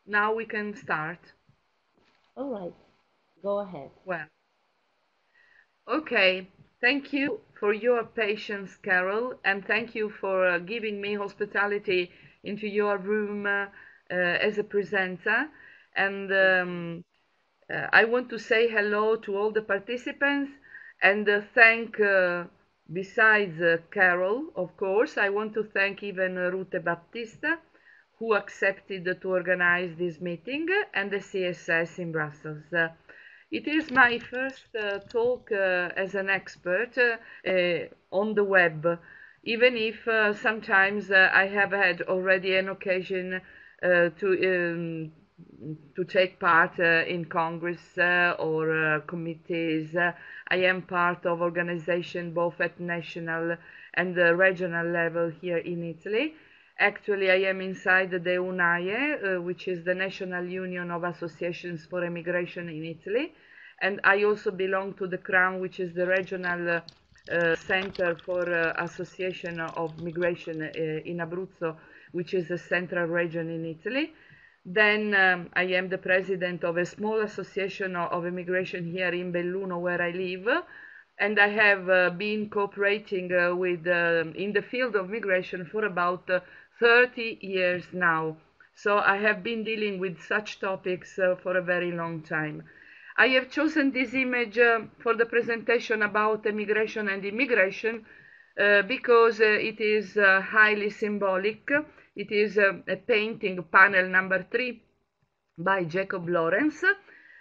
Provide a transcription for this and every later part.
now we can start. All right, go ahead. Well, okay. Thank you for your patience, Carol, and thank you for giving me hospitality into your room as a presenter. And I want to say hello to all the participants and thank, besides Carol, of course, I want to thank even Rute Battista, who accepted to organize this meeting, and the CSS in Brussels. It is my first talk as an expert on the web, even if sometimes I have had already an occasion to take part in Congress or committees. I am part of organization both at national and regional level here in Italy. Actually, I am inside the UNAIE, which is the National Union of Associations for Emigration in Italy. And I also belong to the CRAN, which is the regional Center for Association of Migration in Abruzzo, which is a central region in Italy. Then I am the president of a small association of immigration here in Belluno, where I live. And I have been cooperating with in the field of migration for about 30 years now. So I have been dealing with such topics for a very long time. I have chosen this image for the presentation about emigration and immigration because it is highly symbolic. It is a painting, panel number 3, by Jacob Lawrence,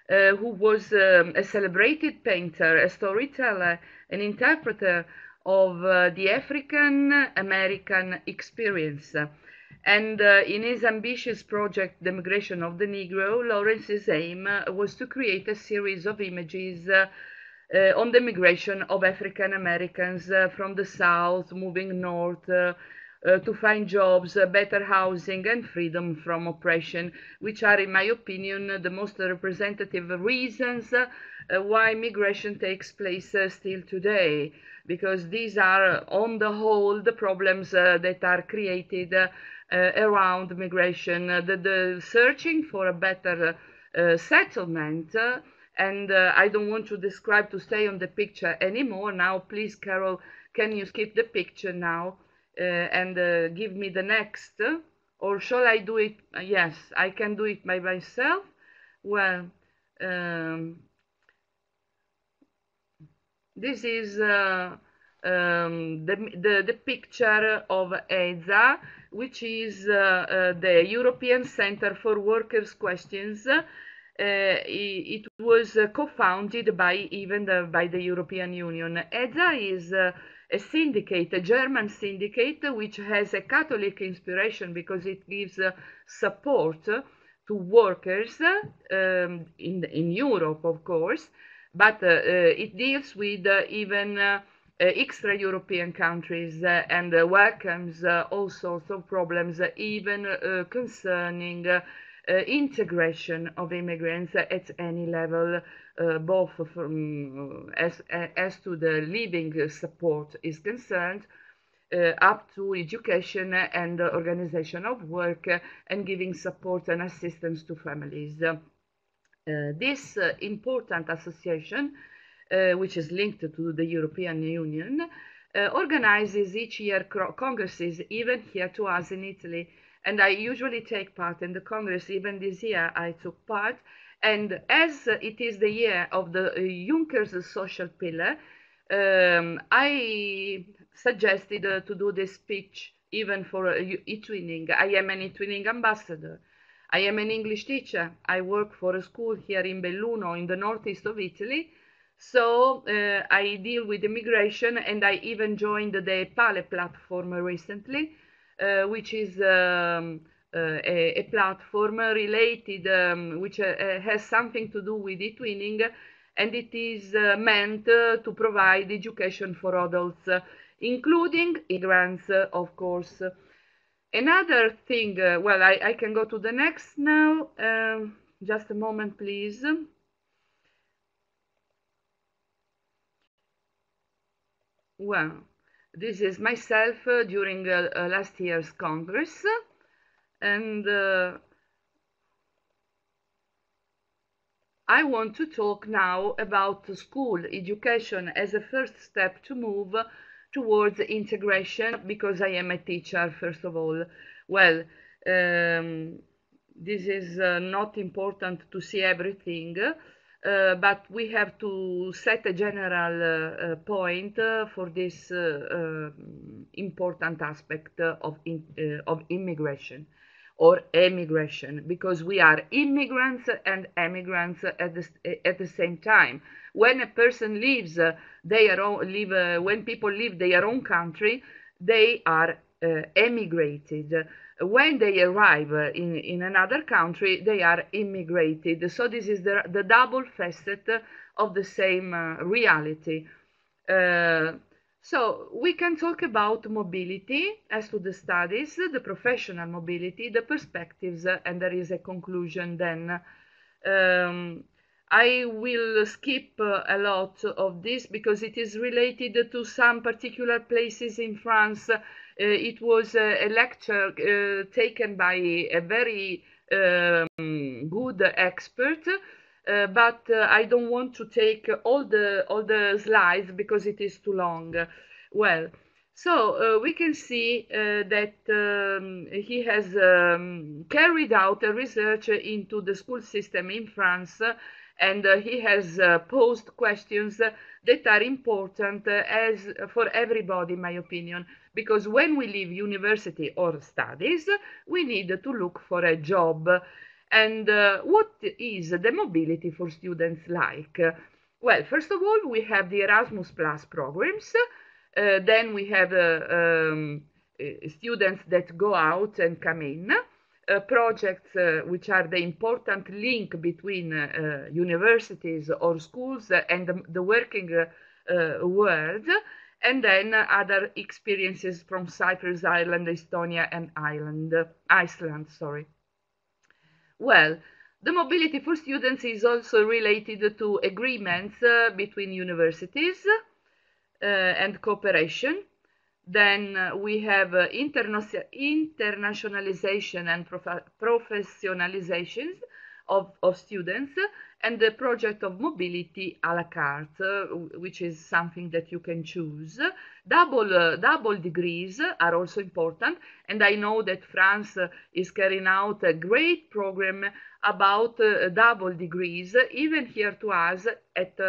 who was a celebrated painter, a storyteller, an interpreter of the African American experience. And in his ambitious project, The Migration of the Negro, Lawrence's aim was to create a series of images on the migration of African Americans from the South, moving north to find jobs, better housing, and freedom from oppression, which are, in my opinion, the most representative reasons why migration takes place still today. Because these are, on the whole, the problems that are created around migration, the searching for a better settlement. And I don't want to describe to stay on the picture anymore. Now, please, Carol, can you skip the picture now and give me the next? Or shall I do it? Yes, I can do it by myself. Well, um, this is the picture of EZA, which is the European Center for Workers' Questions. It was co-founded by by the European Union. EZA is a syndicate, a German syndicate, which has a Catholic inspiration because it gives support to workers in Europe, of course, but it deals with even extra-European countries and welcomes all sorts of problems, even concerning integration of immigrants at any level, both from, as to the living support is concerned, up to education and organization of work and giving support and assistance to families. This important association, which is linked to the European Union, organizes each year congresses, even here to us in Italy. And I usually take part in the congress. Even this year I took part. And as it is the year of the Juncker's social pillar, I suggested to do this speech even for eTwinning. I am an eTwinning ambassador. I am an English teacher. I work for a school here in Belluno in the northeast of Italy. So I deal with immigration, and I even joined the Pale platform recently, which is a platform related, which has something to do with eTwinning, and it is meant to provide education for adults, including immigrants, of course. Another thing, well, I can go to the next now. Just a moment, please. Well, this is myself during last year's Congress. And I want to talk now about school education as a first step to move towards integration, because I am a teacher, first of all. Well, this is not important to see everything, but we have to set a general point for this important aspect of immigration or emigration, because we are immigrants and emigrants at the same time. When a person leaves when people leave their own country, they are emigrated. When they arrive in another country, they are immigrated. So this is the double facet of the same reality. Uh, so we can talk about mobility as to the studies, the professional mobility, the perspectives, and there is a conclusion then. Um, I will skip a lot of this because it is related to some particular places in France. It was a lecture taken by a very good expert, but I don't want to take all the slides because it is too long. Well, so we can see that he has carried out a research into the school system in France, and he has posed questions that are important as for everybody, in my opinion, because when we leave university or studies, we need to look for a job. And what is the mobility for students like? Well, first of all, we have the Erasmus Plus programs. Then we have students that go out and come in. Projects which are the important link between universities or schools and the working world, and then other experiences from Cyprus, Ireland, Estonia, and Iceland. Sorry. Well, the mobility for students is also related to agreements between universities and cooperation. Then we have internationalization and professionalizations of students, and the project of mobility à la carte, which is something that you can choose. Double degrees are also important, and I know that France is carrying out a great program about double degrees, even here to us at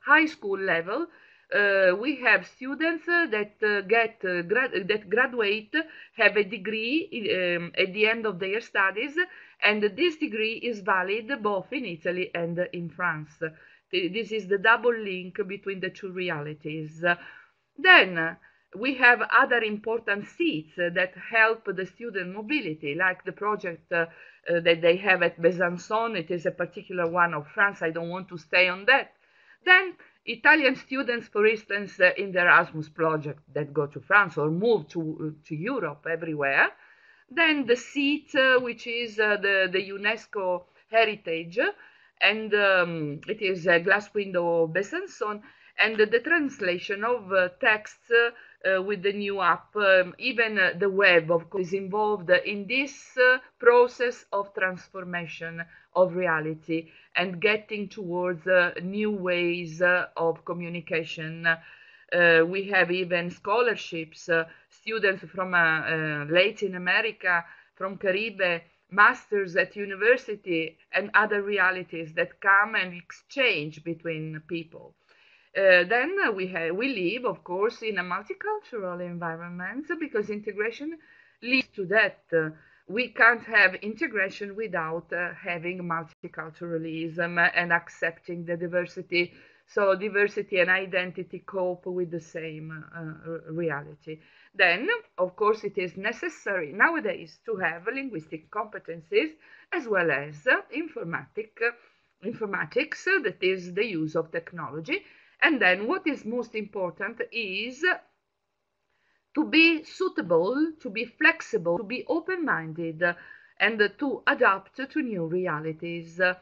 high school level. We have students that graduate, have a degree at the end of their studies, and this degree is valid both in Italy and in France. This is the double link between the two realities. Then we have other important seats that help the student mobility, like the project that they have at Besançon. It is a particular one of France. I don't want to stay on that. Then Italian students, for instance, in the Erasmus project that go to France or move to Europe everywhere. Then the seat, which is the UNESCO heritage, and it is a glass window Besançon, and the translation of texts with the new app. Even the web, of course, is involved in this process of transformation of reality and getting towards new ways of communication. We have even scholarships, students from Latin America, from Caribbean, masters at university, and other realities that come and exchange between people. Then we live, of course, in a multicultural environment, because integration leads to that. We can't have integration without having multiculturalism and accepting the diversity. So diversity and identity cope with the same reality. Then, of course, it is necessary nowadays to have linguistic competencies as well as informatics, that is the use of technology. And then what is most important is to be suitable, to be flexible, to be open-minded, and to adapt to new realities. The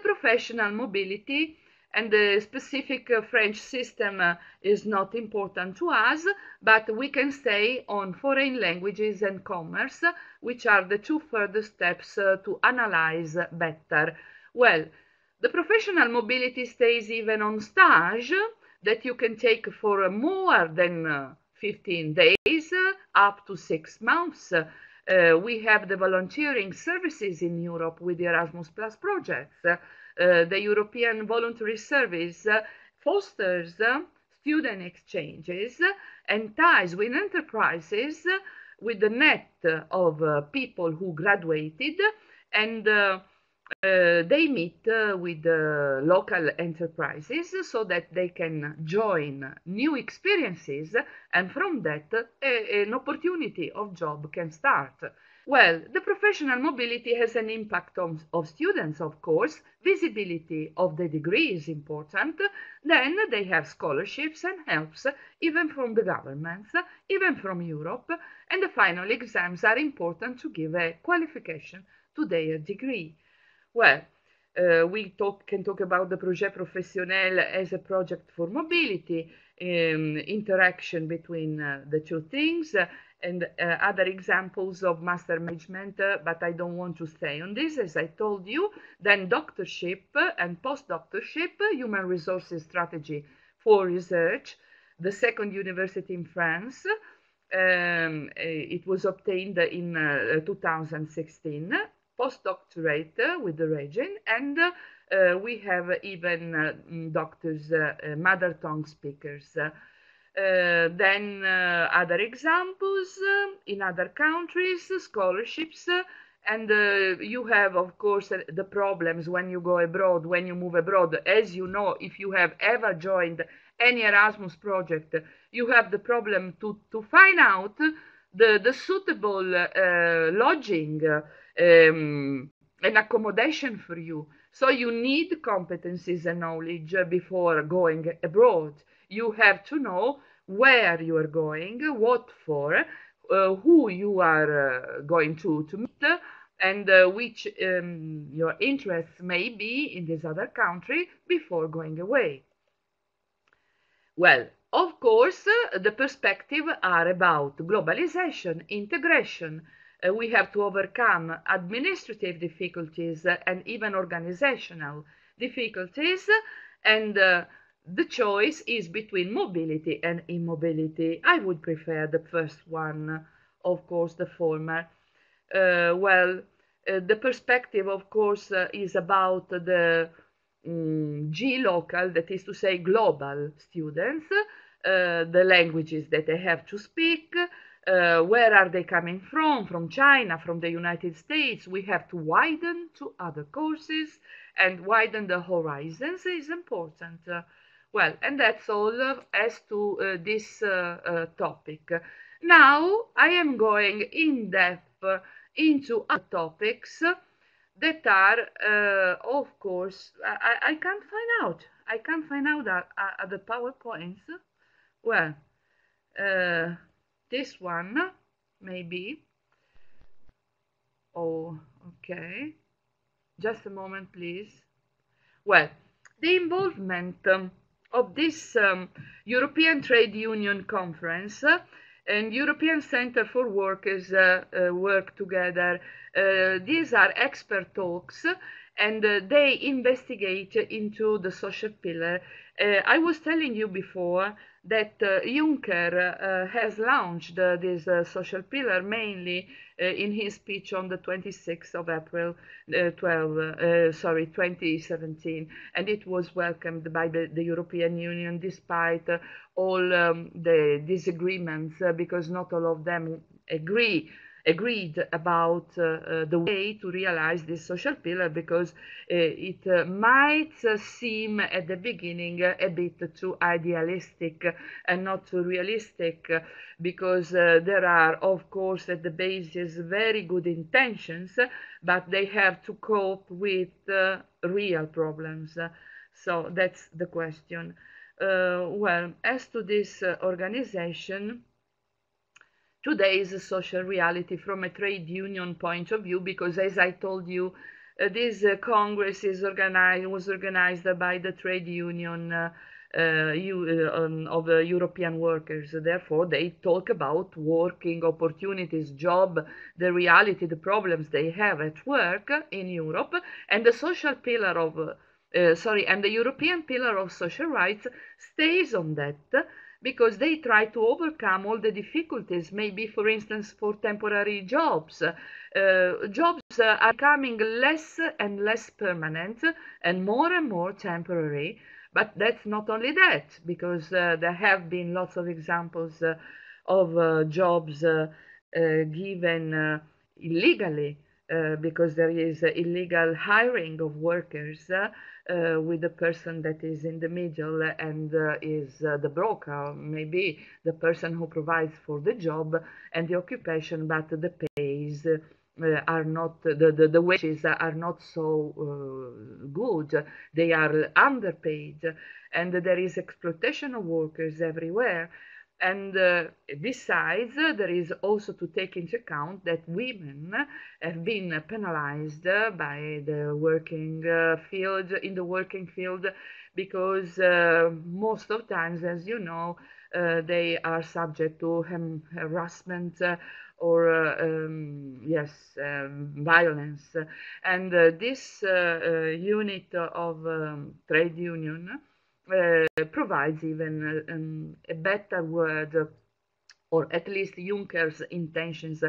professional mobility and the specific French system is not important to us, but we can stay on foreign languages and commerce, which are the two further steps to analyze better. Well, The professional mobility stays even on stage that you can take for more than 15 days, up to 6 months. We have the volunteering services in Europe with the Erasmus Plus projects. The European Voluntary Service fosters student exchanges and ties with enterprises with the net of people who graduated, and they meet with local enterprises so that they can join new experiences, and from that an opportunity of job can start. Well, the professional mobility has an impact on of students, of course. Visibility of the degree is important. Then they have scholarships and helps, even from the governments, even from Europe, and the final exams are important to give a qualification to their degree. Well, can talk about the projet professionnel as a project for mobility, interaction between the two things, and other examples of master management, but I don't want to stay on this, as I told you. Then doctorship and postdoctorship, human resources strategy for research, the second university in France. It was obtained in 2016, postdoctorate with the region, and we have even doctors, mother tongue speakers. Then other examples in other countries, scholarships, and you have, of course, the problems when you go abroad, when you move abroad. As you know, if you have ever joined any Erasmus project, you have the problem to find out the suitable lodging and accommodation for you. So you need competencies and knowledge before going abroad. You have to know where you are going, what for, who you are going to meet, and which your interests may be in this other country before going away. Well, of course, the perspective are about globalization, integration. We have to overcome administrative difficulties and even organizational difficulties, and the choice is between mobility and immobility. I would prefer the first one, of course, the former. The perspective, of course, is about the G-local, that is to say global students, the languages that they have to speak, where are they coming from China, from the United States. We have to widen to other courses, and widen the horizons is important. And that's all as to this topic. Now I am going in depth into other topics that are, of course, I can't find out. I can't find out the PowerPoints. Well, this one, maybe. Oh, okay. Just a moment, please. Well, the involvement of this European Trade Union Conference and European Center for Workers work together. These are expert talks, and they investigate into the social pillar. I was telling you before that Juncker has launched this social pillar mainly in his speech on the 26th of April 2017, and it was welcomed by the European Union despite all the disagreements, because not all of them agreed about the way to realize this social pillar, because it might seem at the beginning a bit too idealistic and not too realistic, because there are, of course, at the basis very good intentions, but they have to cope with real problems. So that's the question. As to this organization, today's social reality from a trade union point of view, because as I told you, this Congress was organized by the trade union of European workers. Therefore, they talk about working opportunities, job, the reality, the problems they have at work in Europe, and the social pillar of and the European Pillar of Social Rights stays on that because they try to overcome all the difficulties, maybe, for instance, for temporary jobs. Jobs are becoming less and less permanent and more temporary. But that's not only that, because there have been lots of examples of jobs given illegally, because there is illegal hiring of workers with the person that is in the middle and is the broker, maybe the person who provides for the job and the occupation, but the pays are not, the wages are not so good. They are underpaid, and there is exploitation of workers everywhere. And besides, there is also to take into account that women have been penalized by the working field, in the working field, because most of times, as you know, they are subject to harassment or yes, violence. And this unit of trade union provides even a better word, or at least Juncker's intentions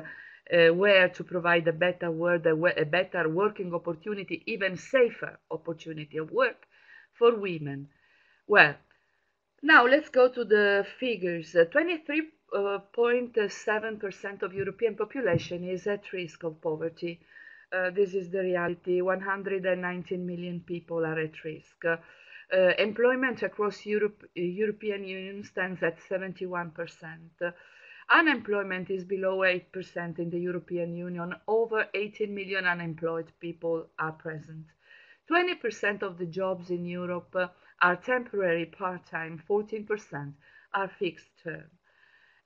were to provide a better word, a better working opportunity, even safer opportunity of work for women. Well, now let's go to the figures. 23.7% of European population is at risk of poverty. This is the reality. 119 million people are at risk. Employment across European Union stands at 71%. Unemployment is below 8% in the European Union. Over 18 million unemployed people are present. 20% of the jobs in Europe are temporary part-time, 14% are fixed term.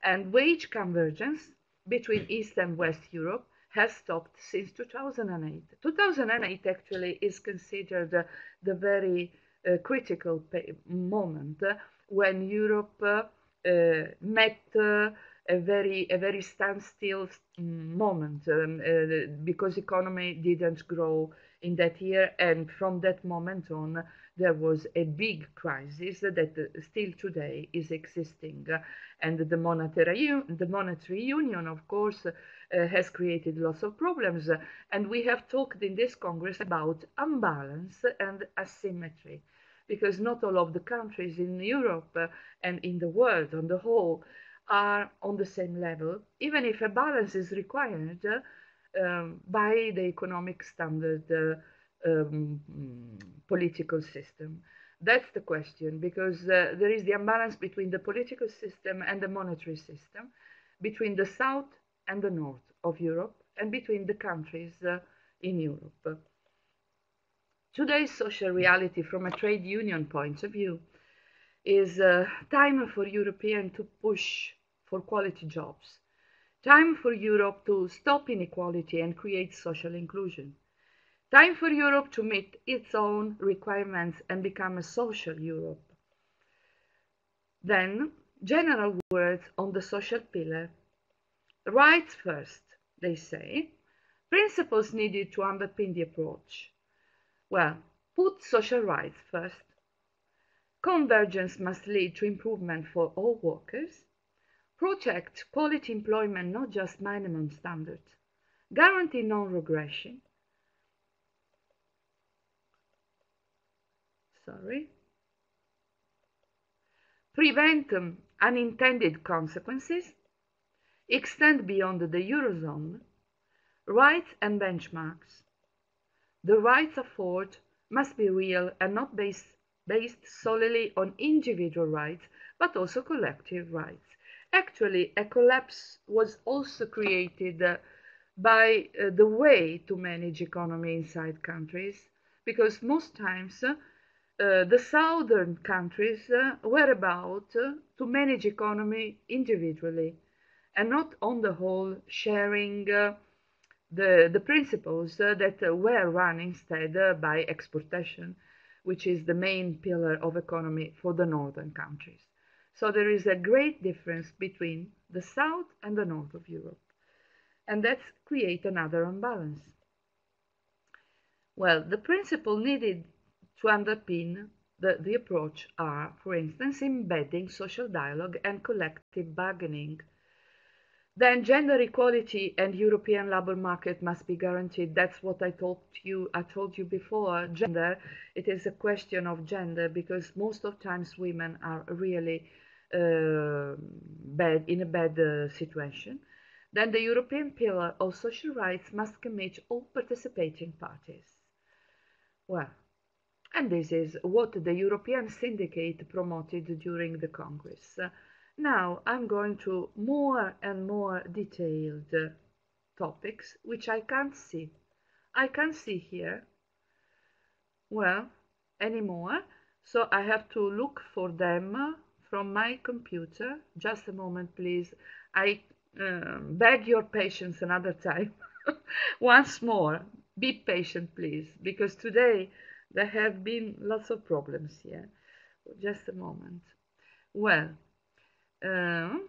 And wage convergence between East and West Europe has stopped since 2008. 2008 actually is considered the very critical moment when Europe met a very standstill moment, because economy didn't grow in that year, and from that moment on there was a big crisis that still today is existing. And the monetary union, of course, has created lots of problems, and we have talked in this Congress about imbalance and asymmetry, because not all of the countries in Europe and in the world on the whole are on the same level, even if a balance is required by the economic standard political system. That's the question, because there is the imbalance between the political system and the monetary system, between the south and the north of Europe, and between the countries in Europe. Today's social reality from a trade union point of view is time for Europeans to push for quality jobs, time for Europe to stop inequality and create social inclusion, time for Europe to meet its own requirements and become a social Europe. Then, general words on the social pillar. Rights first, they say. Principles needed to underpin the approach. Well, put social rights first. Convergence must lead to improvement for all workers. Protect quality employment, not just minimum standards. Guarantee non-regression. Prevent unintended consequences. Extend beyond the Eurozone. Rights and benchmarks. The rights afforded must be real and not based solely on individual rights, but also collective rights. Actually, a collapse was also created by the way to manage economy inside countries, because most times the southern countries were about to manage economy individually and not on the whole sharing the principles that were run instead by exportation, which is the main pillar of economy for the northern countries. So there is a great difference between the south and the north of Europe, and that creates another imbalance. Well, the principle needed to underpin the approach are, for instance, embedding social dialogue and collective bargaining. Then gender equality and European labour market must be guaranteed. That's what I told you before. Gender, it is a question of gender because most of times women are really in a bad situation. Then the European pillar of social rights must commit all participating parties. Well, and this is what the European Syndicate promoted during the Congress. Now I'm going to more and more detailed topics which I can't see. I can't see here, well, anymore, so I have to look for them from my computer. Just a moment, please. I beg your patience another time. Once more, be patient, please, because today there have been lots of problems here. Just a moment. Well, um,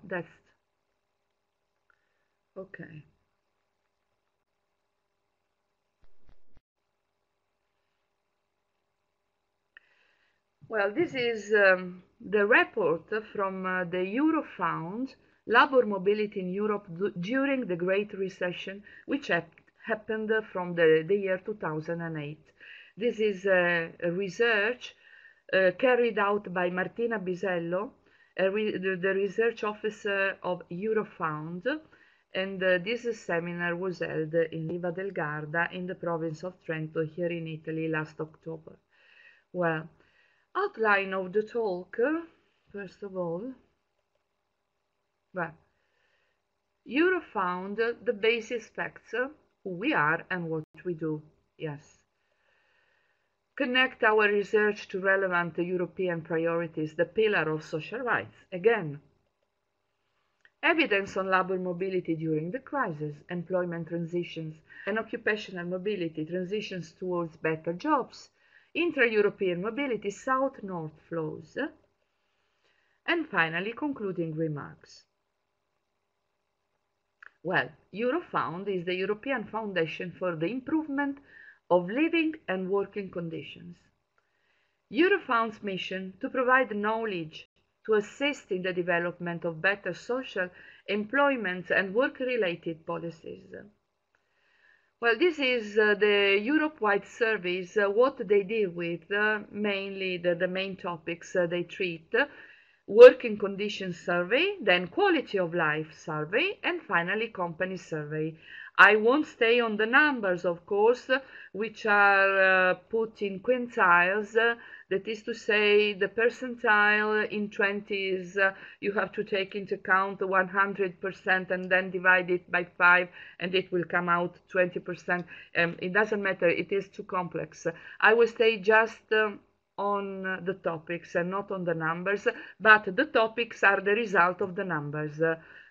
that's okay. Well, this is the report from the Eurofound Labor Mobility in Europe during the Great Recession, which happened from the year 2008. This is a research carried out by Martina Bisello, the research officer of Eurofound, and this seminar was held in Riva del Garda in the province of Trento here in Italy last October. Well, outline of the talk, first of all. Well, Eurofound the basis facts, who we are and what we do. Yes. Connect our research to relevant European priorities, the pillar of social rights. Again, evidence on labor mobility during the crisis, employment transitions, and occupational mobility, transitions towards better jobs, intra-European mobility, south-north flows, and finally, concluding remarks. Well, Eurofound is the European Foundation for the Improvement of Living and Working Conditions. Eurofound's mission to provide knowledge to assist in the development of better social, employment and work-related policies. Well, this is the Europe-wide surveys, what they deal with, mainly the main topics they treat, working conditions survey, then quality of life survey, and finally company survey. I won't stay on the numbers, of course, which are put in quintiles. That is to say, the percentile in 20s, you have to take into account 100% and then divide it by 5, and it will come out 20%. It doesn't matter, it is too complex. I will stay just on the topics and not on the numbers, but the topics are the result of the numbers.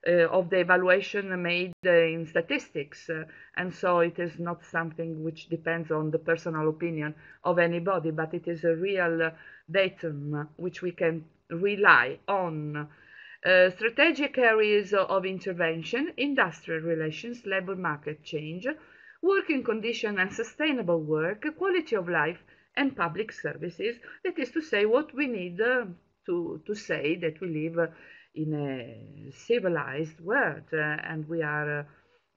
Of the evaluation made in statistics, and so it is not something which depends on the personal opinion of anybody, but it is a real datum which we can rely on. Strategic areas of intervention, industrial relations, labor market change, working condition and sustainable work, quality of life, and public services. That is to say, what we need to say that we live in a civilized world, and we are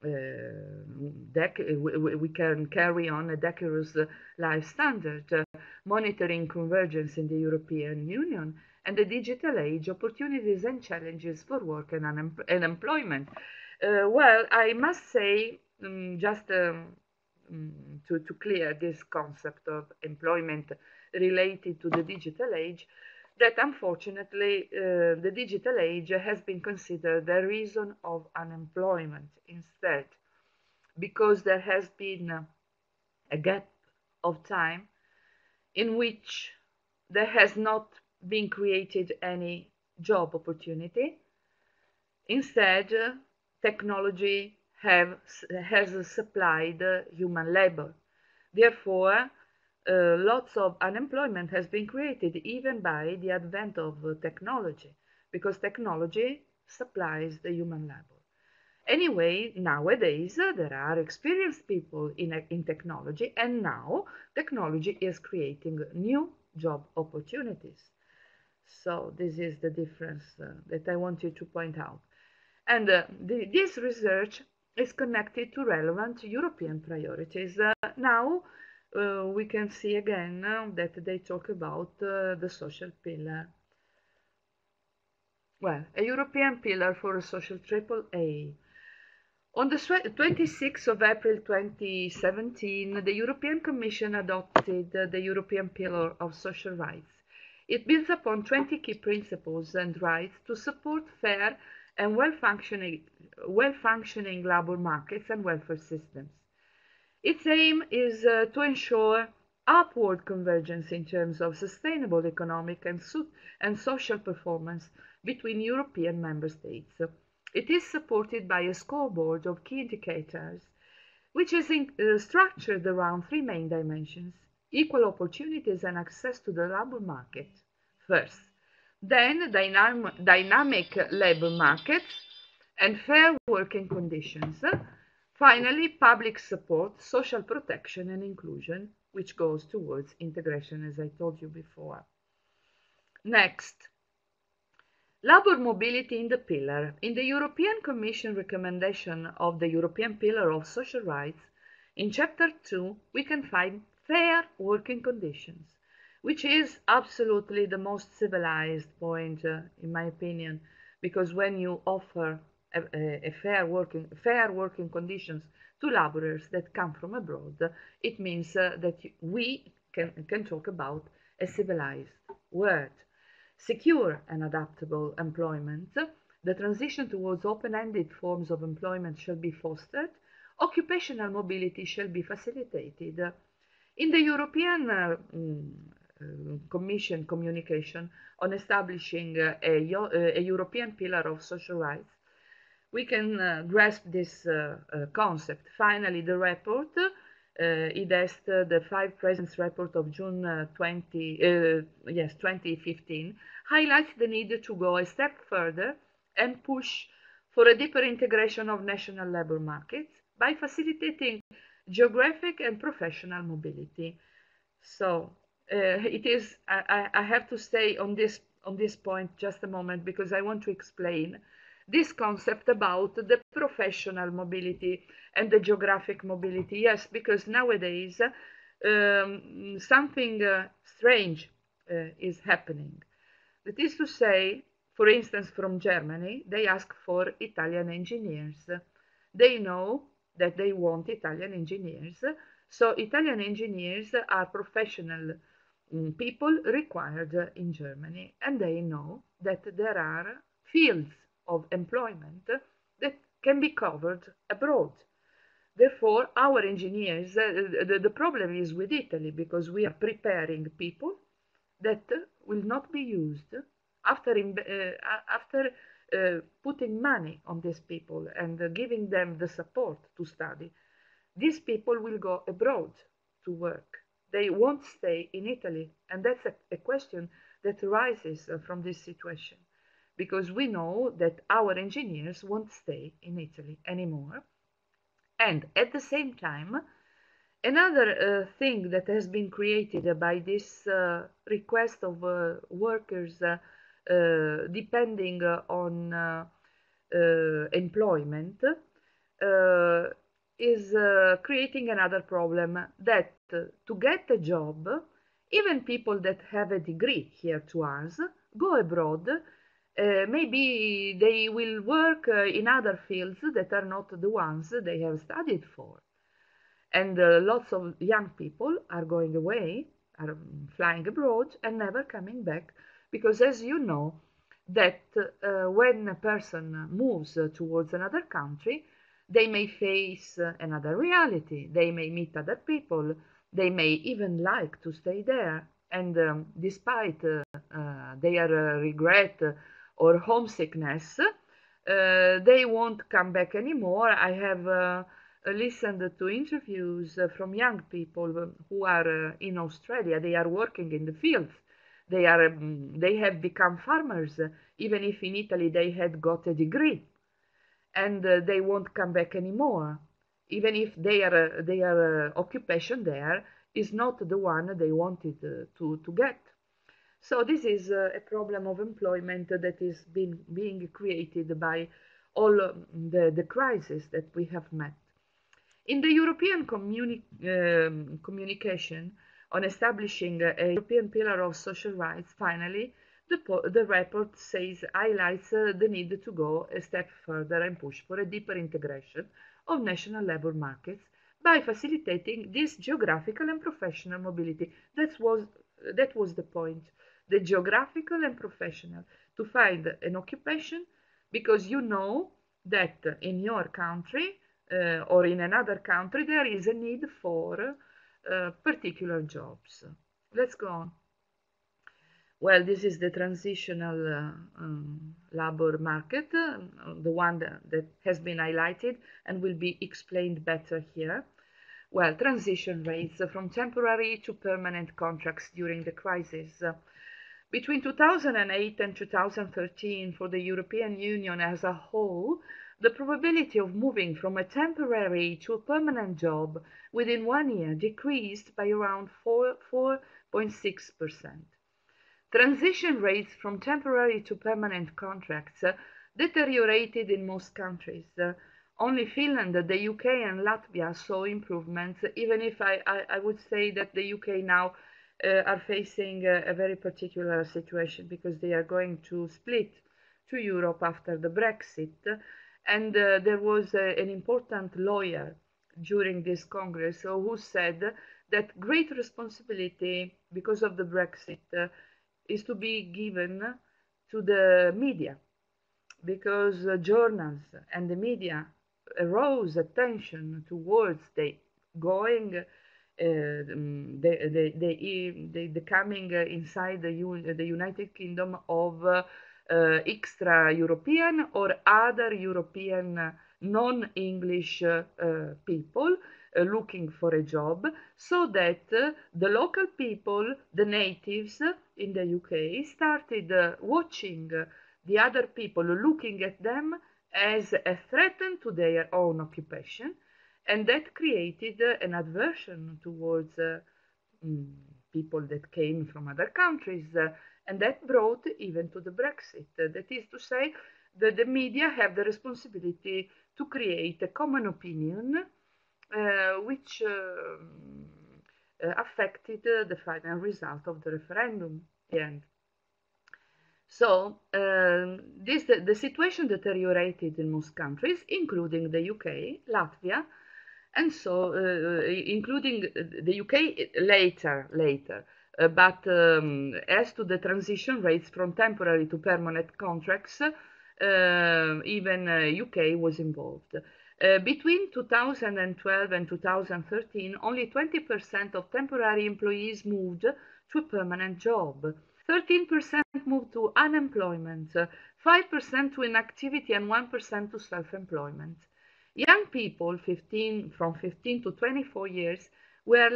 we can carry on a decorous life standard, monitoring convergence in the European Union and the digital age, opportunities and challenges for work and employment. Well, I must say, just to clear this concept of employment related to the digital age, that unfortunately the digital age has been considered the reason of unemployment instead, because there has been a gap of time in which there has not been created any job opportunity. Instead, technology has supplied human labor. Therefore, lots of unemployment has been created even by the advent of technology, because technology supplies the human labor. Anyway, nowadays there are experienced people in technology, and now technology is creating new job opportunities. So this is the difference that I wanted to point out. And this research is connected to relevant European priorities. Now we can see again that they talk about the social pillar. Well, a European pillar for a social triple A. On the 26th of April 2017, the European Commission adopted the European Pillar of Social Rights. It builds upon 20 key principles and rights to support fair and well-functioning labor markets and welfare systems. Its aim is to ensure upward convergence in terms of sustainable economic and social performance between European member states. It is supported by a scoreboard of key indicators, which is structured around three main dimensions: equal opportunities and access to the labor market, first, then dynamic labor markets and fair working conditions, finally, public support, social protection and inclusion, which goes towards integration, as I told you before. Next, labor mobility in the pillar. In the European Commission recommendation of the European Pillar of Social Rights, in Chapter 2, we can find fair working conditions, which is absolutely the most civilized point, in my opinion, because when you offer a fair working conditions to laborers that come from abroad, it means that we can talk about a civilized world. Secure and adaptable employment. The transition towards open-ended forms of employment shall be fostered. Occupational mobility shall be facilitated. In the European Commission communication on establishing a European Pillar of Social Rights, we can grasp this concept. Finally, the report, IDEST, the Five Presidents Report of June 2015, highlights the need to go a step further and push for a deeper integration of national labor markets by facilitating geographic and professional mobility. So I have to stay on this point just a moment, because I want to explain this concept about the professional mobility and the geographic mobility. Yes, because nowadays something strange is happening. That is to say, for instance, from Germany, they ask for Italian engineers. They know that they want Italian engineers, so Italian engineers are professional people required in Germany, and they know that there are fields of employment that can be covered abroad. Therefore, our engineers, the problem is with Italy, because we are preparing people that will not be used after putting money on these people and giving them the support to study. These people will go abroad to work. They won't stay in Italy, and that's a question that arises from this situation, because we know that our engineers won't stay in Italy anymore. And at the same time, another thing that has been created by this request of workers depending on employment is creating another problem, that to get a job, even people that have a degree here to us go abroad. Maybe they will work in other fields that are not the ones they have studied for. And lots of young people are going away, are flying abroad and never coming back, because as you know, that when a person moves towards another country, they may face another reality, they may meet other people, they may even like to stay there, and despite their regret or homesickness, they won't come back anymore. I have listened to interviews from young people who are in Australia. They are working in the fields. They have become farmers, even if in Italy they had got a degree. and they won't come back anymore, even if their occupation there is not the one they wanted to get. So this is a problem of employment that is being created by all the crises that we have met. In the European communication on establishing a European pillar of social rights, finally, the report highlights the need to go a step further and push for a deeper integration of national labour markets by facilitating this geographical and professional mobility. That was the point. The geographical and professional, to find an occupation because you know that in your country or in another country there is a need for particular jobs. Let's go on. Well, this is the transitional labor market, the one that has been highlighted and will be explained better here. Well, transition rates from temporary to permanent contracts during the crisis. Between 2008 and 2013, for the European Union as a whole, the probability of moving from a temporary to a permanent job within 1 year decreased by around 4.6%. Transition rates from temporary to permanent contracts deteriorated in most countries. Only Finland, the UK and Latvia saw improvements, even if I would say that the UK now are facing a very particular situation because they are going to split to Europe after the Brexit. And there was an important lawyer during this Congress who said that great responsibility because of the Brexit is to be given to the media, because journals and the media arouse attention towards the going the coming inside the United Kingdom of extra-European or other European non-English people looking for a job, so that the local people, the natives in the UK, started watching the other people, looking at them as a threat to their own occupation, and that created an aversion towards people that came from other countries, and that brought even to the Brexit. That is to say, that the media have the responsibility to create a common opinion which affected the final result of the referendum at the end. So the situation deteriorated in most countries, including the UK, Latvia, and so including the UK later. But as to the transition rates from temporary to permanent contracts, even UK was involved. Between 2012 and 2013, only 20% of temporary employees moved to a permanent job. 13% moved to unemployment, 5% to inactivity, and 1% to self-employment. Young people from 15 to 24 years were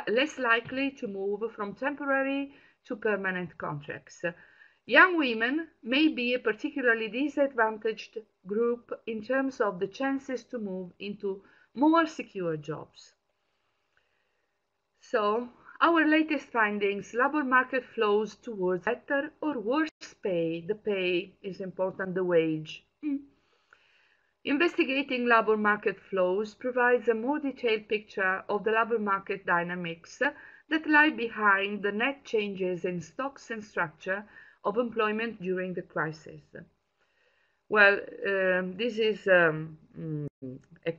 less likely to move from temporary to permanent contracts. Young women may be a particularly disadvantaged group in terms of the chances to move into more secure jobs. So, our latest findings: labor market flows towards better or worse pay. The pay is important, the wage. Investigating labor market flows provides a more detailed picture of the labor market dynamics that lie behind the net changes in stocks and structure of employment during the crisis. Well, this is a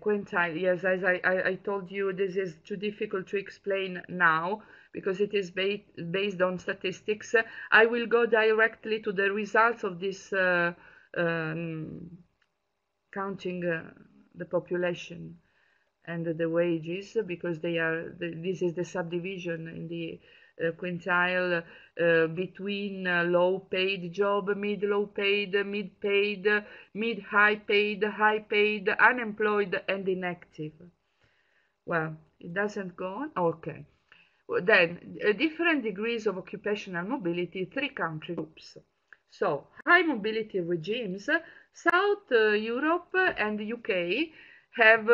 quintile. Yes, as I told you, this is too difficult to explain now because it is based on statistics. I will go directly to the results of this counting the population and the wages, because this is the subdivision in the quintile between low-paid job, mid-low paid, mid-paid, mid-high paid, high-paid, unemployed, and inactive. Well, it doesn't go on. Okay. Then different degrees of occupational mobility, 3 country groups. So, high mobility regimes, South Europe and the UK have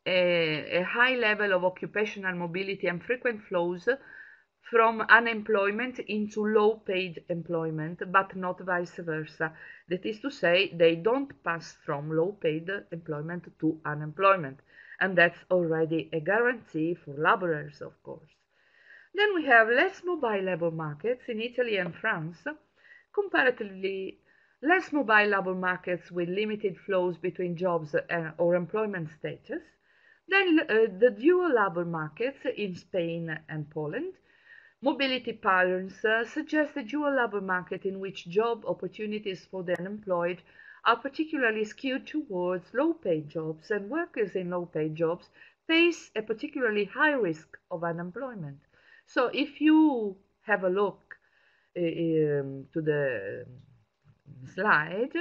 a high level of occupational mobility and frequent flows from unemployment into low-paid employment, but not vice versa. That is to say, they don't pass from low-paid employment to unemployment, and that's already a guarantee for laborers, of course. Then we have less mobile labor markets in Italy and France, comparatively less mobile labor markets with limited flows between jobs or employment status. Then the dual labor markets in Spain and Poland. Mobility patterns suggest a dual labor market in which job opportunities for the unemployed are particularly skewed towards low-paid jobs, and workers in low-paid jobs face a particularly high risk of unemployment. So if you have a look to the slide,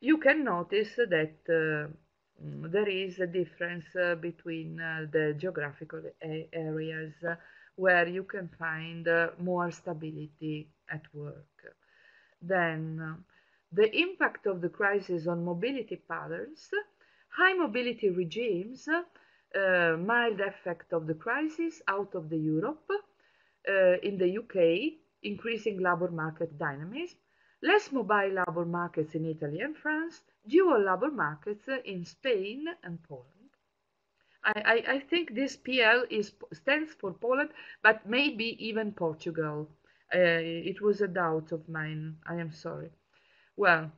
you can notice that there is a difference between the geographical areas where you can find more stability at work. Then the impact of the crisis on mobility patterns, high mobility regimes, mild effect of the crisis out of the Europe, in the UK, increasing labor market dynamism, less mobile labor markets in Italy and France, dual labor markets in Spain and Poland. I think this PL stands for Poland, but maybe even Portugal. It was a doubt of mine. I am sorry. Well,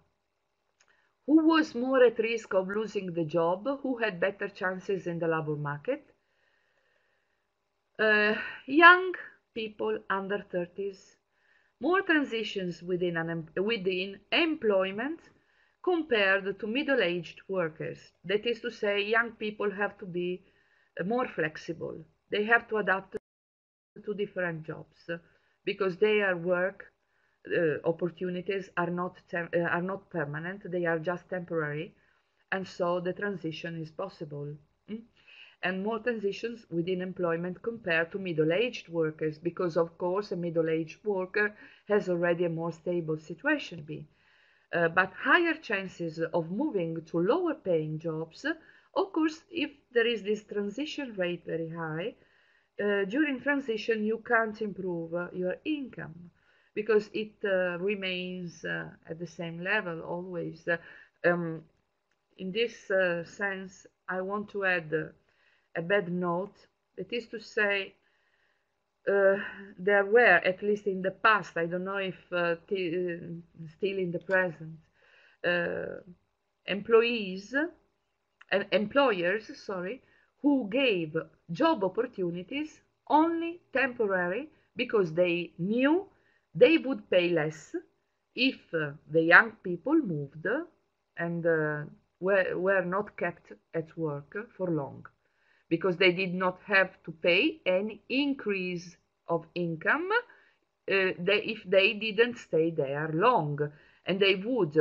who was more at risk of losing the job? Who had better chances in the labor market? Young people under 30s, more transitions within employment compared to middle-aged workers. That is to say, young people have to be more flexible. They have to adapt to different jobs because their work opportunities are not permanent. They are just temporary, and so the transition is possible. Mm? And more transitions within employment compared to middle-aged workers, because of course a middle-aged worker has already a more stable situation. But higher chances of moving to lower paying jobs, of course, if there is this transition rate very high, during transition you can't improve your income because it remains at the same level always. In this sense, I want to add a bad note. That is to say, there were, at least in the past, I don't know if still in the present, uh, employees and employers, sorry, who gave job opportunities only temporary because they knew they would pay less if the young people moved and were not kept at work for long, because they did not have to pay any increase of income if they didn't stay there long, and they would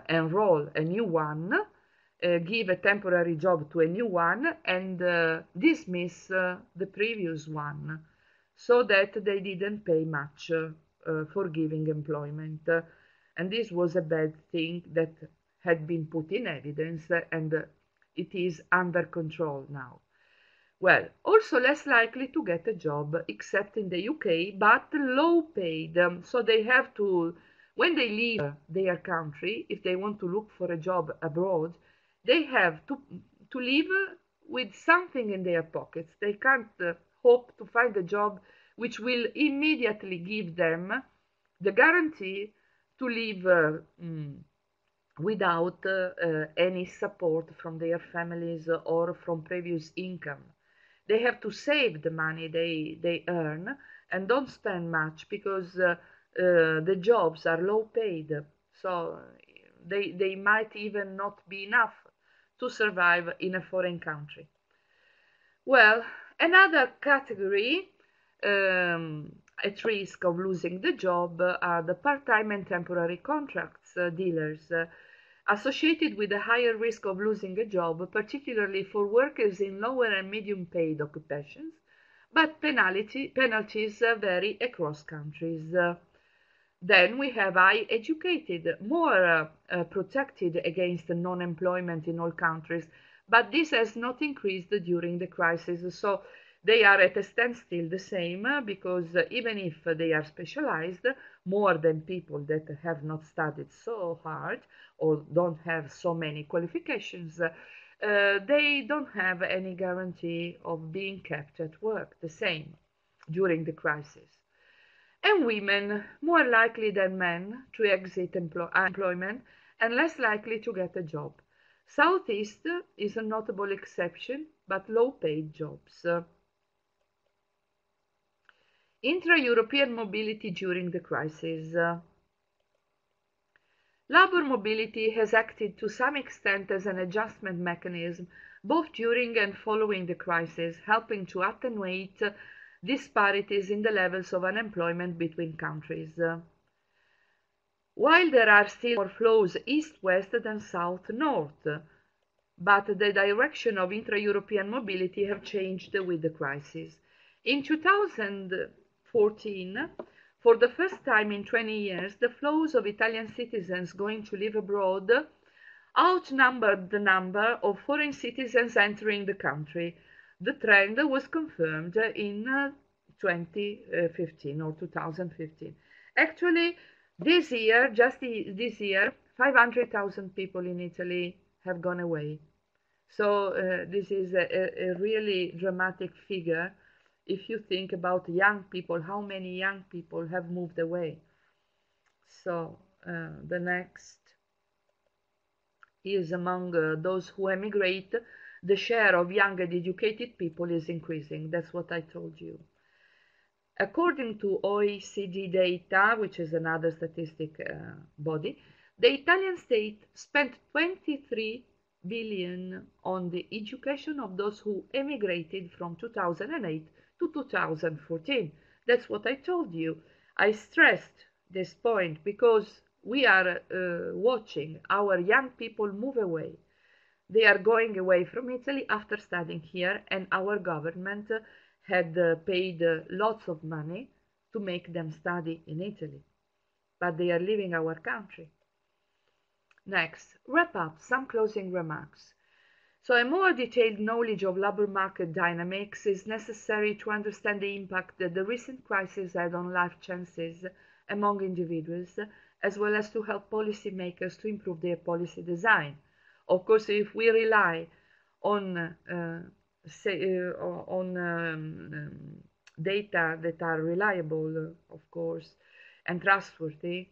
enroll a new one, give a temporary job to a new one, and dismiss the previous one, so that they didn't pay much for giving employment. And this was a bad thing that had been put in evidence, and it is under control now. Well, also less likely to get a job, except in the UK, but low paid. So they have to, when they leave their country, if they want to look for a job abroad, they have to leave with something in their pockets. They can't hope to find a job which will immediately give them the guarantee to live without any support from their families or from previous income. They have to save the money they earn and don't spend much because the jobs are low paid. So they might even not be enough to survive in a foreign country. Well, another category at risk of losing the job are the part-time and temporary contracts dealers, associated with a higher risk of losing a job, particularly for workers in lower and medium paid occupations, but penalties vary across countries. Then we have high educated, more protected against non-employment in all countries, but this has not increased during the crisis. So they are at a standstill the same because even if they are specialized more than people that have not studied so hard or don't have so many qualifications, they don't have any guarantee of being kept at work the same during the crisis. And women more likely than men to exit employment and less likely to get a job. Southeast is a notable exception, but low-paid jobs. Intra-European mobility during the crisis. Labour mobility has acted to some extent as an adjustment mechanism, both during and following the crisis, helping to attenuate disparities in the levels of unemployment between countries. While there are still more flows east-west than south-north, but the direction of intra-European mobility have changed with the crisis. In 2014, for the first time in 20 years, the flows of Italian citizens going to live abroad outnumbered the number of foreign citizens entering the country. The trend was confirmed in 2015 or 2015. Actually, this year, just this year, 500,000 people in Italy have gone away. So this is a really dramatic figure if you think about young people, how many young people have moved away. So the next is among those who emigrate, the share of young and educated people is increasing. That's what I told you. According to OECD data, which is another statistic body, the Italian state spent 23 billion on the education of those who emigrated from 2008 to 2014. That's what I told you. I stressed this point because we are watching our young people move away. They are going away from Italy after studying here, and our government had paid lots of money to make them study in Italy. But they are leaving our country. Next, wrap up, some closing remarks. So a more detailed knowledge of labor market dynamics is necessary to understand the impact that the recent crisis had on life chances among individuals, as well as to help policymakers to improve their policy design. Of course, if we rely on data that are reliable, of course, and trustworthy,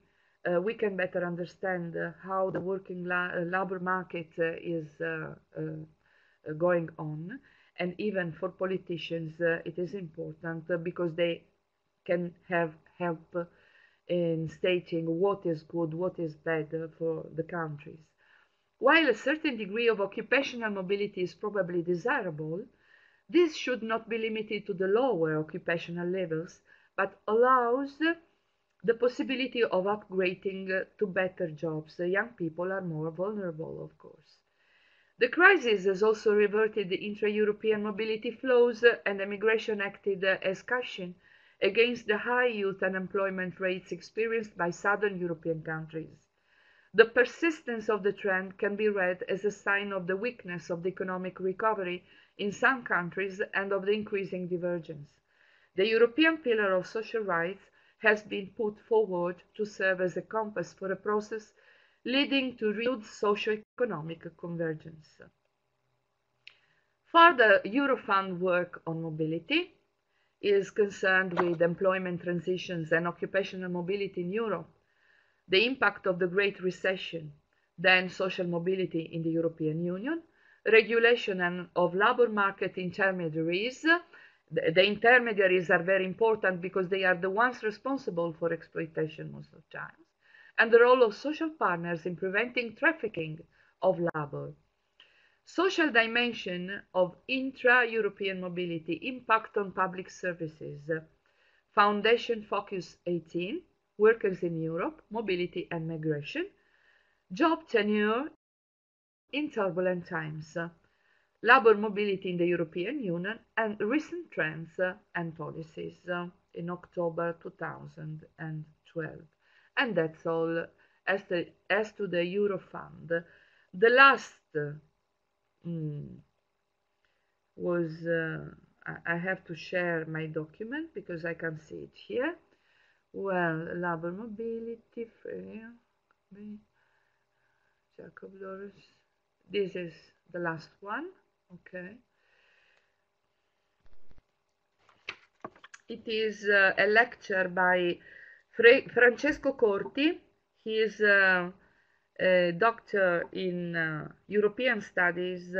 we can better understand how the working labor market is going on. And even for politicians, it is important because they can have help in stating what is good, what is bad for the countries. While a certain degree of occupational mobility is probably desirable, this should not be limited to the lower occupational levels, but allows the possibility of upgrading to better jobs. The young people are more vulnerable, of course. The crisis has also reverted the intra-European mobility flows, and emigration acted as cushion against the high youth unemployment rates experienced by southern European countries. The persistence of the trend can be read as a sign of the weakness of the economic recovery in some countries and of the increasing divergence. The European Pillar of Social Rights has been put forward to serve as a compass for a process leading to renewed socio-economic convergence. Further Eurofund work on mobility is concerned with employment transitions and occupational mobility in Europe, the impact of the Great Recession, then social mobility in the European Union, regulation of labor market intermediaries. The intermediaries are very important because they are the ones responsible for exploitation most of the time, and the role of social partners in preventing trafficking of labor. Social dimension of intra-European mobility, impact on public services. Foundation Focus 18, Workers in Europe, Mobility and Migration. Job tenure in turbulent times. Labor mobility in the European Union and recent trends and policies in October 2012. And that's all. As to the Euro Fund, the last mm, was I have to share my document because I can see it here. Well, labor mobility, Jacob Loris. This is the last one. Okay. It is a lecture by Francesco Corti. He is a doctor in European Studies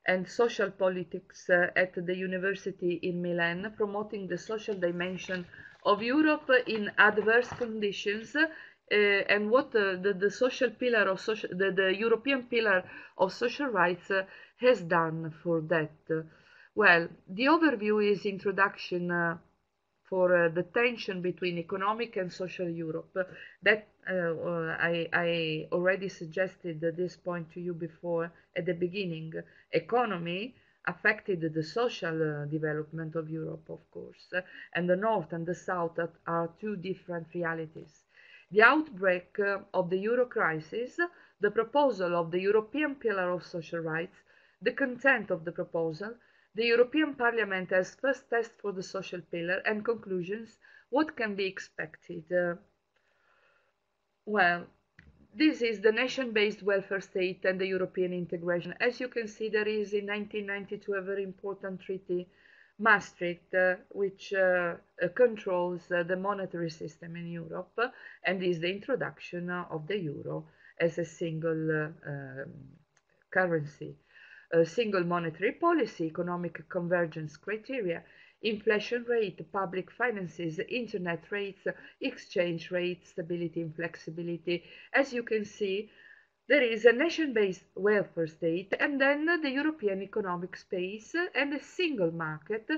and Social Politics at the University in Milan, promoting the social dimension of Europe in adverse conditions and what the social pillar of the European pillar of social rights has done for that. Well, the overview is introduction for the tension between economic and social Europe. That I already suggested this point to you before at the beginning. Economy affected the social development of Europe, of course, and the North and the South are two different realities. The outbreak of the Euro crisis, the proposal of the European Pillar of Social Rights, the content of the proposal, the European Parliament as first test for the social pillar, and conclusions, what can be expected? Well, this is the nation-based welfare state and the European integration. As you can see, there is in 1992 a very important treaty, Maastricht, which controls the monetary system in Europe and is the introduction of the euro as a single currency. Single monetary policy, economic convergence criteria, inflation rate, public finances, internet rates, exchange rate, stability and flexibility. As you can see, there is a nation-based welfare state and then the European economic space and a single market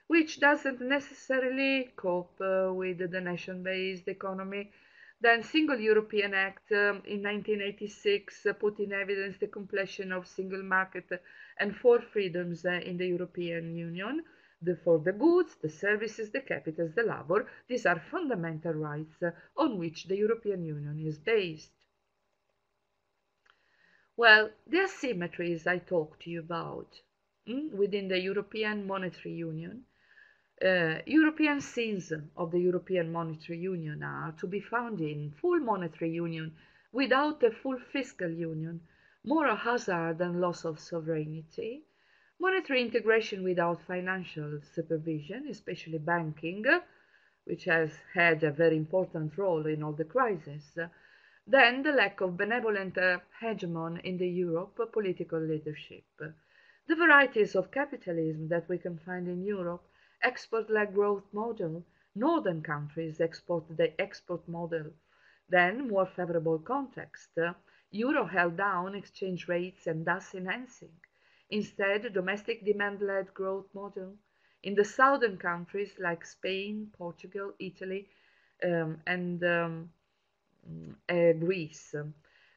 which doesn't necessarily cope with the nation-based economy. Then Single European Act in 1986 put in evidence the completion of single market and four freedoms in the European Union. For the goods, the services, the capitals, the labor, these are fundamental rights on which the European Union is based. Well, the asymmetries I talked to you about within the European Monetary Union. European sins of the European Monetary Union are to be found in full monetary union without a full fiscal union, moral hazard and loss of sovereignty, monetary integration without financial supervision, especially banking, which has had a very important role in all the crises, then the lack of benevolent hegemon in the Europe political leadership, the varieties of capitalism that we can find in Europe, export-led growth model, northern countries export the export model, then more favorable context, euro held down exchange rates and thus enhancing, instead domestic demand-led growth model, in the southern countries like Spain, Portugal, Italy, and Greece.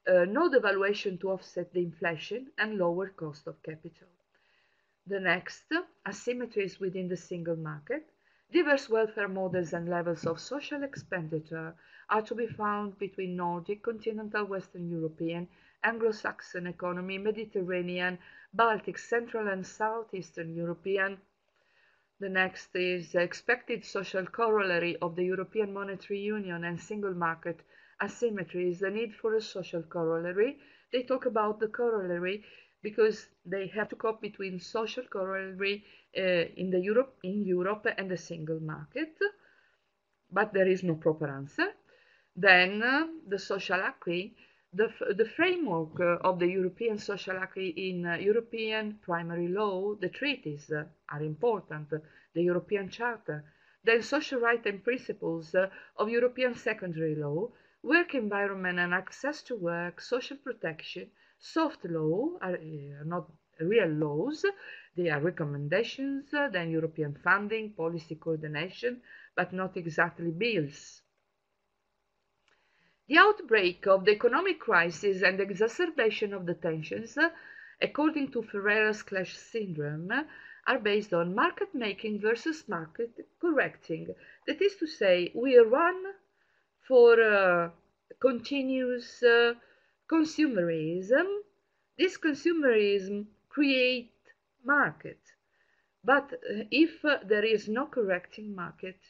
No devaluation to offset the inflation and lower cost of capital. The next, asymmetries within the single market. Diverse welfare models and levels of social expenditure are to be found between Nordic, continental Western European, Anglo-Saxon economy, Mediterranean, Baltic, Central and Southeastern European. The next is expected social corollary of the European Monetary Union and single market asymmetry is the need for a social corollary. They talk about the corollary because they have to cope between social corollary in Europe and the single market, but there is no proper answer. Then the social acquis, the framework of the European social acquis in European primary law, the treaties are important, the European Charter, then social rights and principles of European secondary law, work environment and access to work, social protection, soft law are not real laws, they are recommendations, then European funding, policy coordination, but not exactly bills. The outbreak of the economic crisis and the exacerbation of the tensions, according to Ferreira's clash syndrome, are based on market making versus market correcting. That is to say, we run for continuous consumerism. This consumerism creates market. But if there is no correcting market,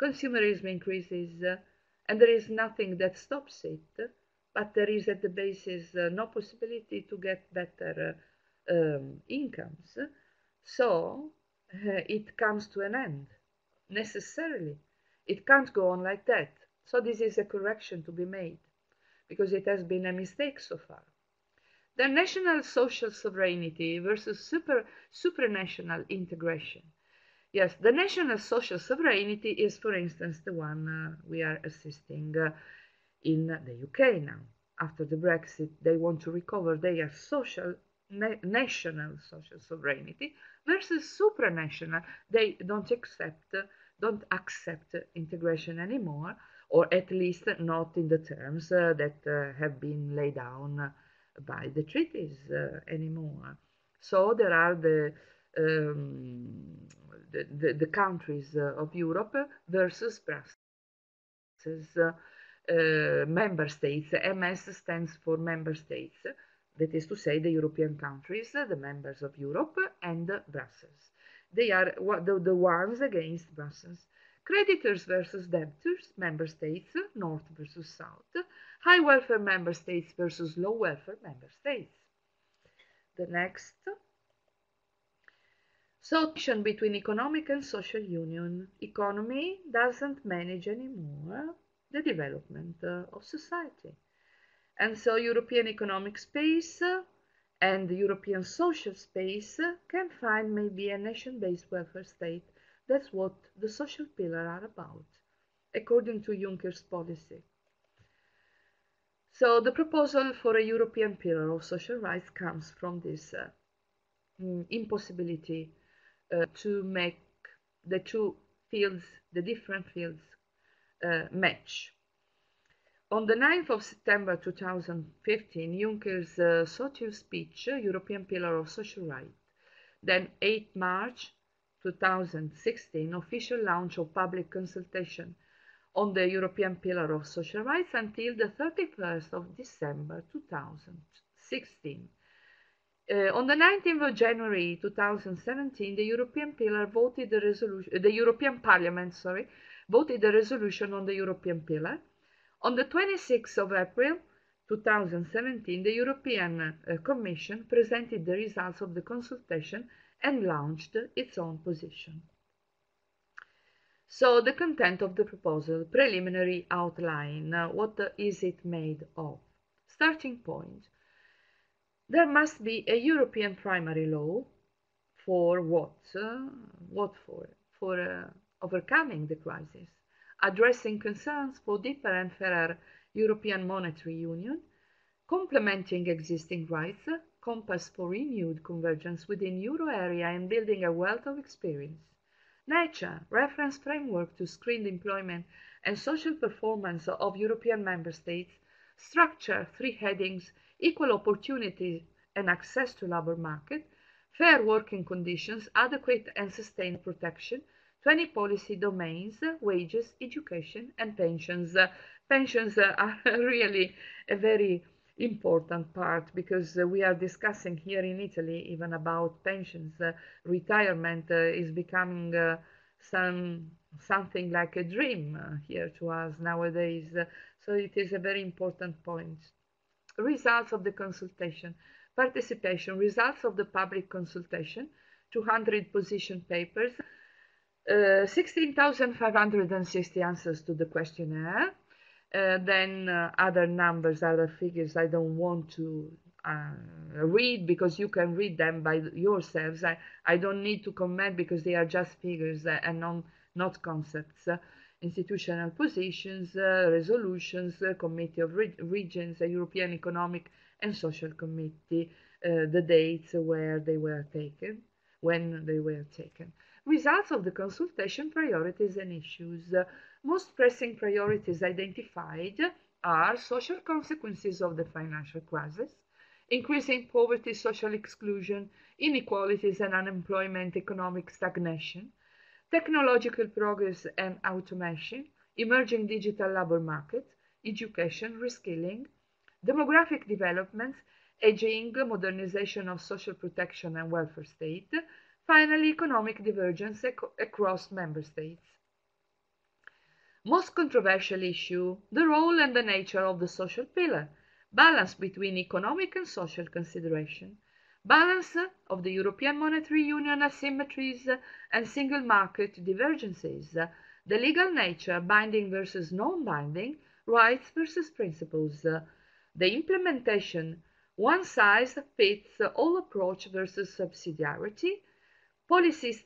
consumerism increases and there is nothing that stops it, but there is at the basis no possibility to get better incomes. So it comes to an end necessarily. It can't go on like that. So this is a correction to be made because it has been a mistake so far. The national social sovereignty versus supranational integration. Yes, the national social sovereignty is, for instance, the one we are assisting in the UK now. After the Brexit, they want to recover their national social sovereignty versus supranational. They don't accept integration anymore, or at least not in the terms that have been laid down by the treaties anymore. So there are the countries of Europe versus Brussels member states. MS stands for member states, that is to say the European countries, the members of Europe, and Brussels. They are the ones against Brussels. Creditors versus debtors, member states, north versus south. High welfare member states versus low welfare member states. The next. So, tension between economic and social union. Economy doesn't manage anymore the development of society. And so European economic space and the European social space can find maybe a nation-based welfare state. That's what the social pillar are about, according to Juncker's policy. So the proposal for a European pillar of social rights comes from this impossibility to make the two fields, the different fields, match. On the 9th of September 2015, Juncker's Sotil speech, European Pillar of Social Rights. Then 8 March 2016, official launch of public consultation on the European Pillar of Social Rights until the 31st of December 2016. On the 19th of January 2017, the European Pillar voted the resolution. The European Parliament, voted the resolution on the European Pillar. On the 26th of April 2017, the European Commission presented the results of the consultation and launched its own position. So the content of the proposal, preliminary outline, what is it made of? Starting point. There must be a European primary law for what? What for? For overcoming the crisis, addressing concerns for deeper and fairer European monetary union, complementing existing rights, compass for renewed convergence within euro area and building a wealth of experience. Nature, reference framework to screen the employment and social performance of European member states. Structure, 3 headings, equal opportunity and access to labor market, fair working conditions, adequate and sustained protection, 20 policy domains, wages, education, and pensions. Pensions are really a very important part because we are discussing here in Italy even about pensions. Retirement is becoming something like a dream here to us nowadays. So it is a very important point. Results of the consultation. Participation. Results of the public consultation. 200 position papers. 16,560 answers to the questionnaire. Then other numbers, other figures I don't want to read because you can read them by yourselves. I don't need to comment because they are just figures and not concepts. Institutional positions, resolutions, Committee of Regions, European Economic and Social Committee, the dates where they were taken, when they were taken. Results of the consultation, priorities and issues. Most pressing priorities identified are social consequences of the financial crisis, increasing poverty, social exclusion, inequalities and unemployment, economic stagnation, technological progress and automation, emerging digital labor market, education, reskilling, demographic developments, aging, modernization of social protection and welfare state, finally economic divergence across member states. Most controversial issue, the role and the nature of the social pillar, balance between economic and social consideration, balance of the European Monetary Union asymmetries and single market divergences, the legal nature, binding versus non-binding, rights versus principles, the implementation, one size fits all approach versus subsidiarity, policy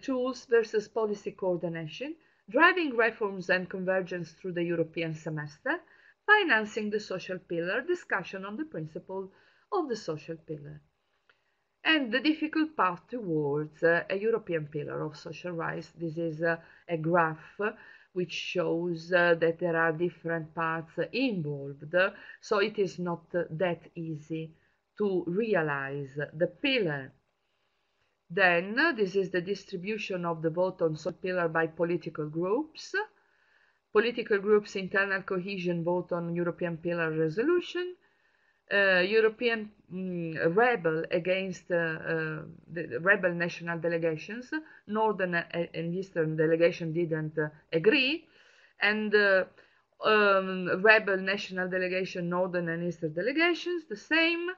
tools versus policy coordination, driving reforms and convergence through the European semester, financing the social pillar, discussion on the principle of the social pillar, and the difficult path towards a European pillar of social rights. This is a graph which shows that there are different parts involved, so it is not that easy to realize the pillar. Then this is the distribution of the vote on social pillar by political groups. Political groups' internal cohesion vote on European pillar resolution. European rebel against the rebel national delegations. Northern and Eastern delegation didn't agree. And rebel national delegation, Northern and Eastern delegations, the same.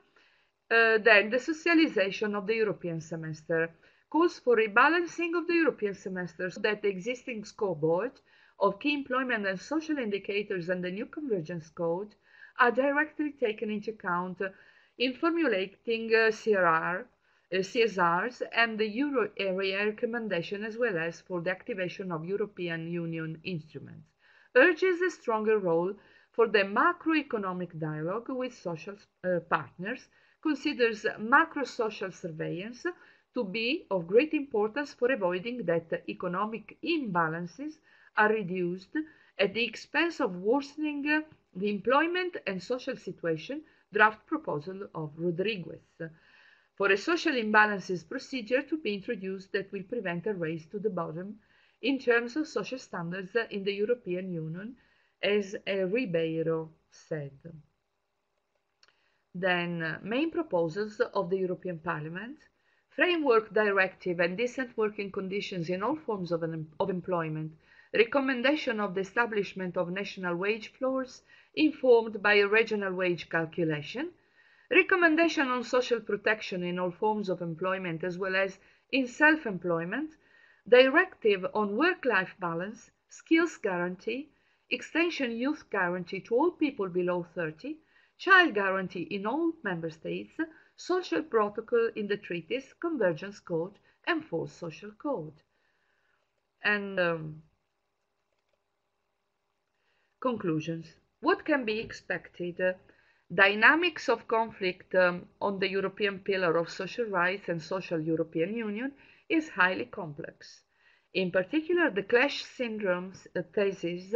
Then the socialization of the European semester calls for rebalancing of the European semester so that the existing scoreboard of key employment and social indicators and the new convergence code are directly taken into account in formulating CSRs and the Euro area recommendation, as well as for the activation of European Union instruments. Urges a stronger role for the macroeconomic dialogue with social partners, considers macro-social surveillance to be of great importance for avoiding that economic imbalances are reduced at the expense of worsening the employment and social situation, draft proposal of Rodriguez, for a social imbalances procedure to be introduced that will prevent a race to the bottom in terms of social standards in the European Union, as Ribeiro said. Then, main proposals of the European Parliament, framework directive and decent working conditions in all forms of employment, recommendation of the establishment of national wage floors informed by a regional wage calculation, recommendation on social protection in all forms of employment as well as in self-employment, directive on work-life balance, skills guarantee, extension youth guarantee to all people below 30, child guarantee in all member states, social protocol in the treaties, convergence code, and forced social code. And conclusions. What can be expected? Dynamics of conflict on the European pillar of social rights and social European Union is highly complex. In particular, the clash syndromes thesis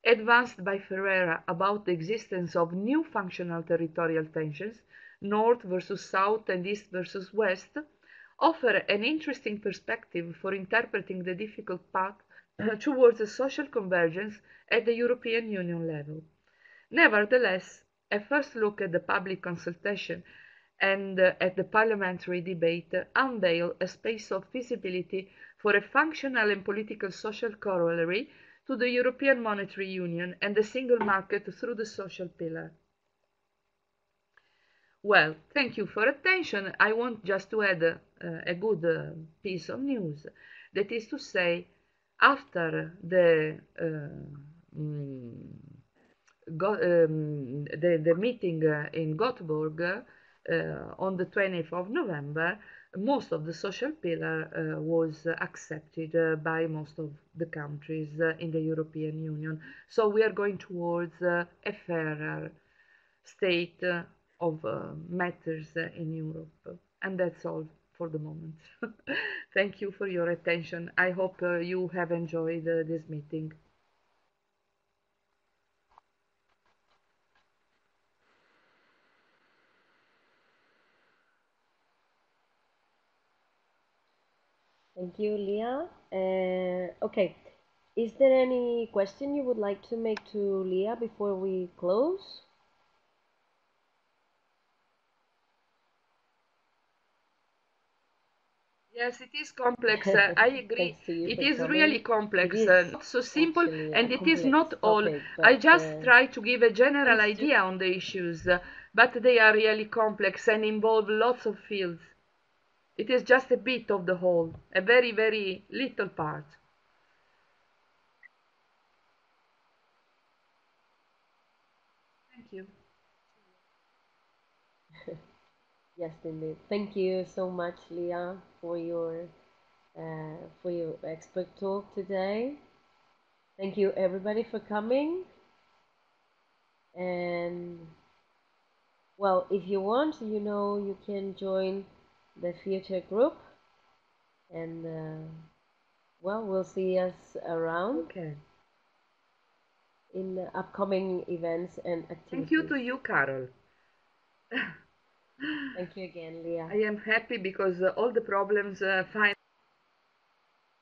advanced by Ferreira about the existence of new functional territorial tensions, north versus south and east versus west, offer an interesting perspective for interpreting the difficult path towards a social convergence at the European Union level. Nevertheless, a first look at the public consultation and at the parliamentary debate unveil a space of feasibility for a functional and political social corollary to the European Monetary Union and the single market through the social pillar. Well, thank you for attention. I want just to add a good piece of news. That is to say, after the meeting in Gothenburg on the 20th of November, most of the social pillar was accepted by most of the countries in the European Union. So we are going towards a fairer state of matters in Europe. And that's all for the moment. Thank you for your attention. I hope you have enjoyed this meeting. Thank you, Lia. Okay, Is there any question you would like to make to Lia before we close? Yes, it is complex. I agree. Thanks to you It for is coming. really It complex, is not so simple, actually a and it is complex not all. topic, I but just try to give a general thanks to idea on the issues, but they are really complex and involve lots of fields. It is just a bit of the whole, a very, very little part. Thank you. yes, indeed. Thank you so much, Lia, for your expert talk today. Thank you everybody for coming. And well, if you want, you can join the future group, and well, we'll see us around Okay. in the upcoming events and Thank you activities. to you, Carol. Thank you again, Lia. I am happy because all the problems finally